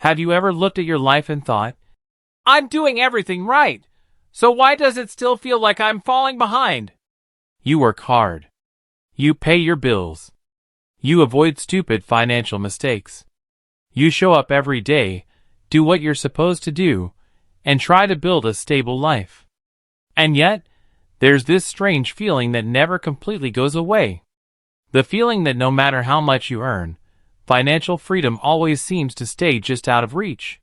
Have you ever looked at your life and thought, I'm doing everything right, so why does it still feel like I'm falling behind? You work hard. You pay your bills. You avoid stupid financial mistakes. You show up every day, do what you're supposed to do, and try to build a stable life. And yet, there's this strange feeling that never completely goes away. The feeling that no matter how much you earn, financial freedom always seems to stay just out of reach.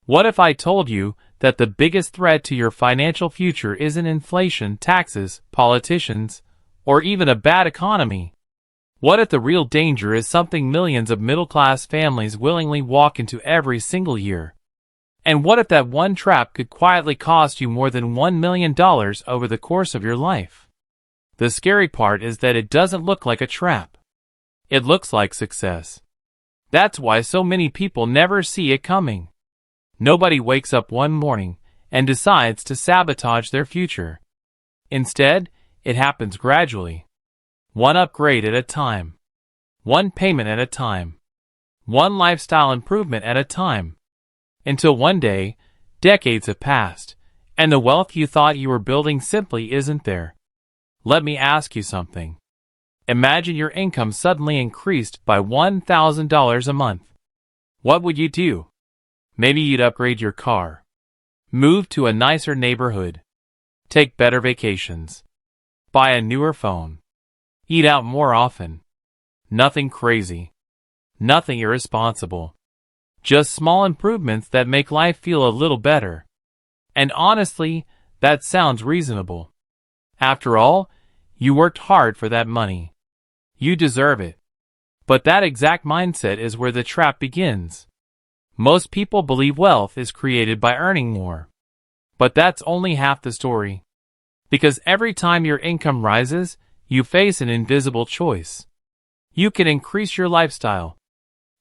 What if I told you that the biggest threat to your financial future isn't inflation, taxes, politicians, or even a bad economy? What if the real danger is something millions of middle-class families willingly walk into every single year? And what if that one trap could quietly cost you more than $1 million over the course of your life? The scary part is that it doesn't look like a trap. It looks like success. That's why so many people never see it coming. Nobody wakes up one morning and decides to sabotage their future. Instead, it happens gradually. One upgrade at a time. One payment at a time. One lifestyle improvement at a time. Until one day, decades have passed, and the wealth you thought you were building simply isn't there. Let me ask you something. Imagine your income suddenly increased by $1,000 a month. What would you do? Maybe you'd upgrade your car, move to a nicer neighborhood, take better vacations, buy a newer phone, eat out more often. Nothing crazy, nothing irresponsible. Just small improvements that make life feel a little better. And honestly, that sounds reasonable. After all, you worked hard for that money. You deserve it. But that exact mindset is where the trap begins. Most people believe wealth is created by earning more. But that's only half the story. Because every time your income rises, you face an invisible choice. You can increase your lifestyle.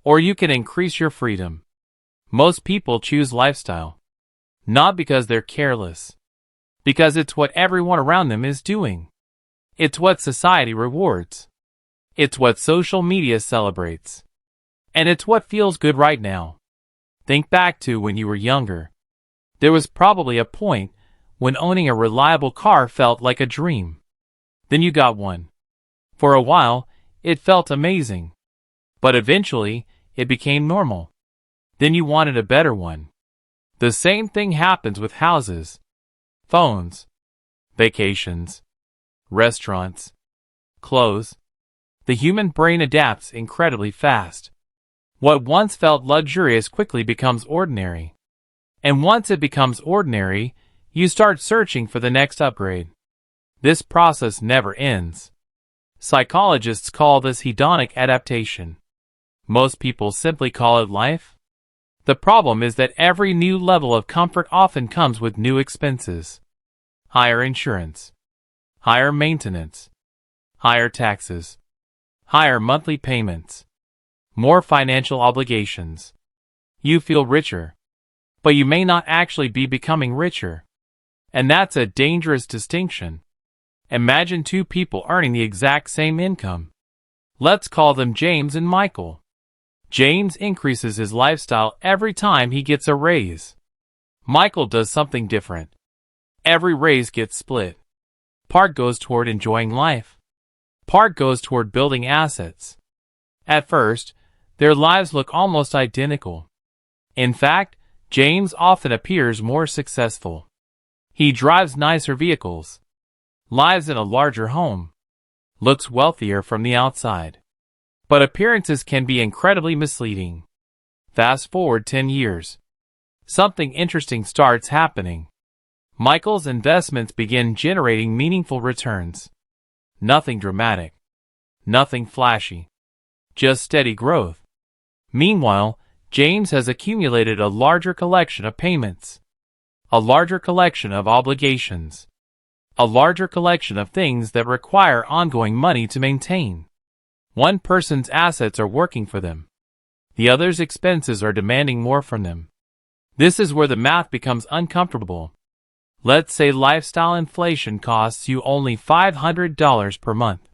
Or you can increase your freedom. Most people choose lifestyle. Not because they're careless. Because it's what everyone around them is doing. It's what society rewards. It's what social media celebrates. And it's what feels good right now. Think back to when you were younger. There was probably a point when owning a reliable car felt like a dream. Then you got one. For a while, it felt amazing. But eventually, it became normal. Then you wanted a better one. The same thing happens with houses, phones, vacations, restaurants, clothes. The human brain adapts incredibly fast. What once felt luxurious quickly becomes ordinary. And once it becomes ordinary, you start searching for the next upgrade. This process never ends. Psychologists call this hedonic adaptation. Most people simply call it life. The problem is that every new level of comfort often comes with new expenses. Higher insurance, higher maintenance, higher taxes, higher monthly payments, more financial obligations. You feel richer, but you may not actually be becoming richer. And that's a dangerous distinction. Imagine two people earning the exact same income. Let's call them James and Michael. James increases his lifestyle every time he gets a raise. Michael does something different. Every raise gets split. Part goes toward enjoying life. Part goes toward building assets. At first, their lives look almost identical. In fact, James often appears more successful. He drives nicer vehicles, lives in a larger home, looks wealthier from the outside. But appearances can be incredibly misleading. Fast forward 10 years. Something interesting starts happening. Michael's investments begin generating meaningful returns. Nothing dramatic. Nothing flashy. Just steady growth. Meanwhile, James has accumulated a larger collection of payments. A larger collection of obligations. A larger collection of things that require ongoing money to maintain. One person's assets are working for them. The other's expenses are demanding more from them. This is where the math becomes uncomfortable. Let's say lifestyle inflation costs you only $500 per month.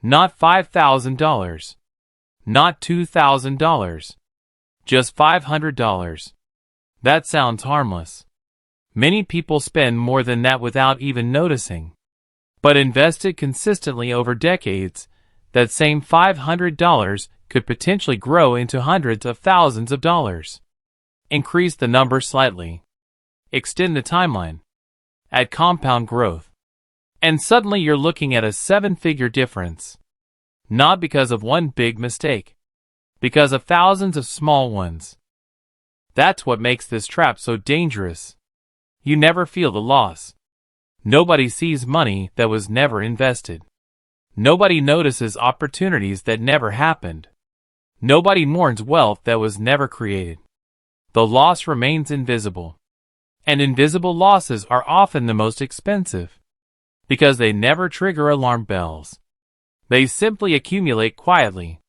Not $5,000. Not $2,000. Just $500. That sounds harmless. Many people spend more than that without even noticing. But invested consistently over decades, that same $500 could potentially grow into hundreds of thousands of dollars. Increase the number slightly. Extend the timeline. Add compound growth. And suddenly you're looking at a seven-figure difference. Not because of one big mistake. Because of thousands of small ones. That's what makes this trap so dangerous. You never feel the loss. Nobody sees money that was never invested. Nobody notices opportunities that never happened. Nobody mourns wealth that was never created. The loss remains invisible. And invisible losses are often the most expensive. Because they never trigger alarm bells. They simply accumulate quietly.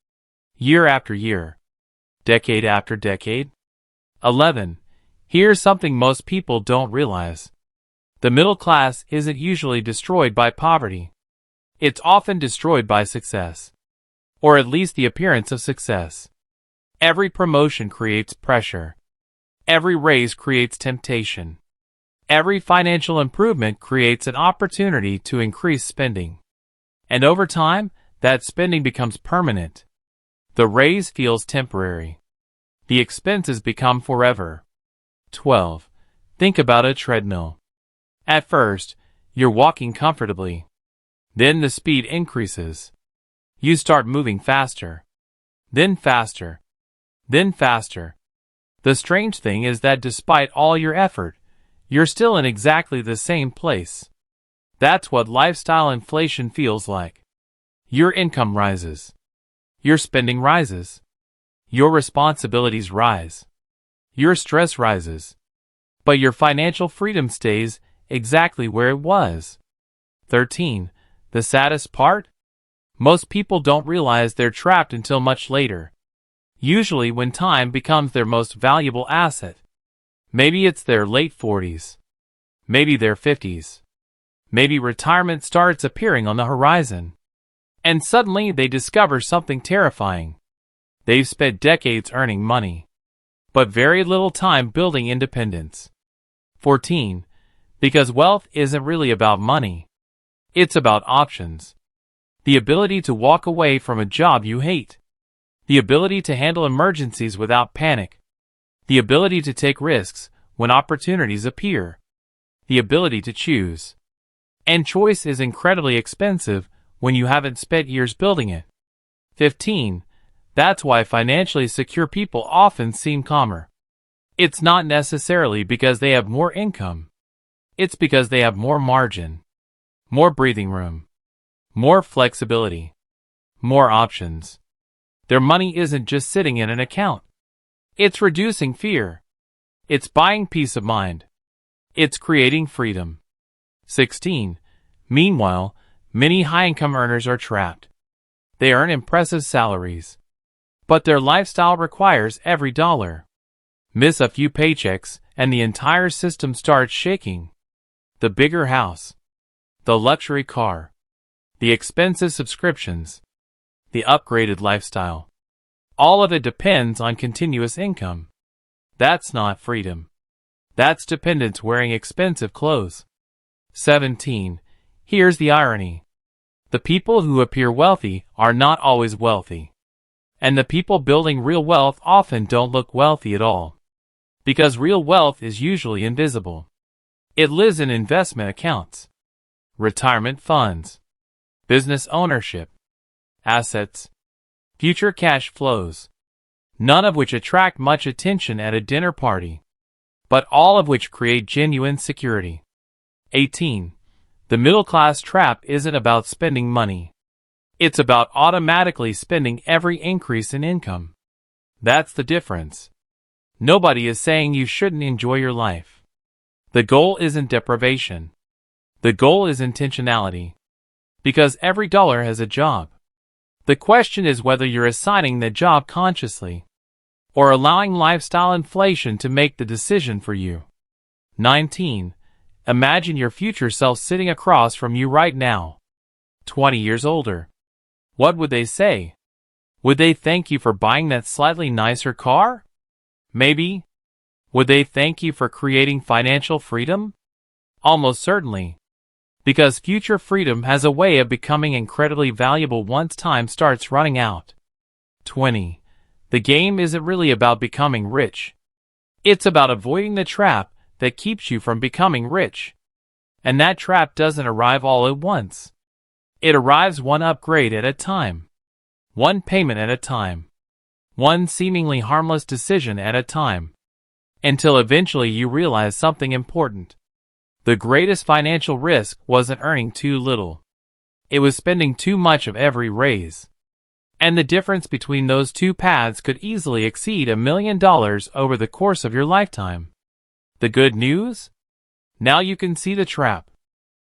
Year after year. Decade after decade. 11. Here's something most people don't realize. The middle class isn't usually destroyed by poverty. It's often destroyed by success. Or at least the appearance of success. Every promotion creates pressure. Every raise creates temptation. Every financial improvement creates an opportunity to increase spending. And over time, that spending becomes permanent. The raise feels temporary. The expenses become forever. 12. Think about a treadmill. At first, you're walking comfortably. Then the speed increases. You start moving faster. Then faster. Then faster. The strange thing is that despite all your effort, you're still in exactly the same place. That's what lifestyle inflation feels like. Your income rises. Your spending rises. Your responsibilities rise. Your stress rises. But your financial freedom stays exactly where it was. 13. The saddest part? Most people don't realize they're trapped until much later. Usually when time becomes their most valuable asset. Maybe it's their late 40s. Maybe their 50s. Maybe retirement starts appearing on the horizon. And suddenly they discover something terrifying. They've spent decades earning money, but very little time building independence. 14. Because wealth isn't really about money. It's about options. The ability to walk away from a job you hate. The ability to handle emergencies without panic. The ability to take risks when opportunities appear. The ability to choose. And choice is incredibly expensive when you haven't spent years building it. 15. That's why financially secure people often seem calmer. It's not necessarily because they have more income. It's because they have more margin, more breathing room, more flexibility, more options. Their money isn't just sitting in an account. It's reducing fear. It's buying peace of mind. It's creating freedom. 16. Meanwhile, many high-income earners are trapped. They earn impressive salaries. But their lifestyle requires every dollar. Miss a few paychecks, and the entire system starts shaking. The bigger house. The luxury car. The expensive subscriptions. The upgraded lifestyle. All of it depends on continuous income. That's not freedom. That's dependence wearing expensive clothes. 17. Here's the irony. The people who appear wealthy are not always wealthy. And the people building real wealth often don't look wealthy at all. Because real wealth is usually invisible. It lives in investment accounts, retirement funds, business ownership, assets, future cash flows, none of which attract much attention at a dinner party, but all of which create genuine security. 18. The middle class trap isn't about spending money. It's about automatically spending every increase in income. That's the difference. Nobody is saying you shouldn't enjoy your life. The goal isn't deprivation. The goal is intentionality. Because every dollar has a job. The question is whether you're assigning the job consciously, or allowing lifestyle inflation to make the decision for you. 19. Imagine your future self sitting across from you right now. 20 years older. What would they say? Would they thank you for buying that slightly nicer car? Maybe. Would they thank you for creating financial freedom? Almost certainly. Because future freedom has a way of becoming incredibly valuable once time starts running out. 20. The game isn't really about becoming rich. It's about avoiding the trap that keeps you from becoming rich. And that trap doesn't arrive all at once. It arrives one upgrade at a time. One payment at a time. One seemingly harmless decision at a time. Until eventually you realize something important. The greatest financial risk wasn't earning too little. It was spending too much of every raise. And the difference between those two paths could easily exceed $1 million over the course of your lifetime. The good news? Now you can see the trap.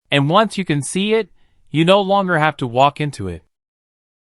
And once you can see it, you no longer have to walk into it.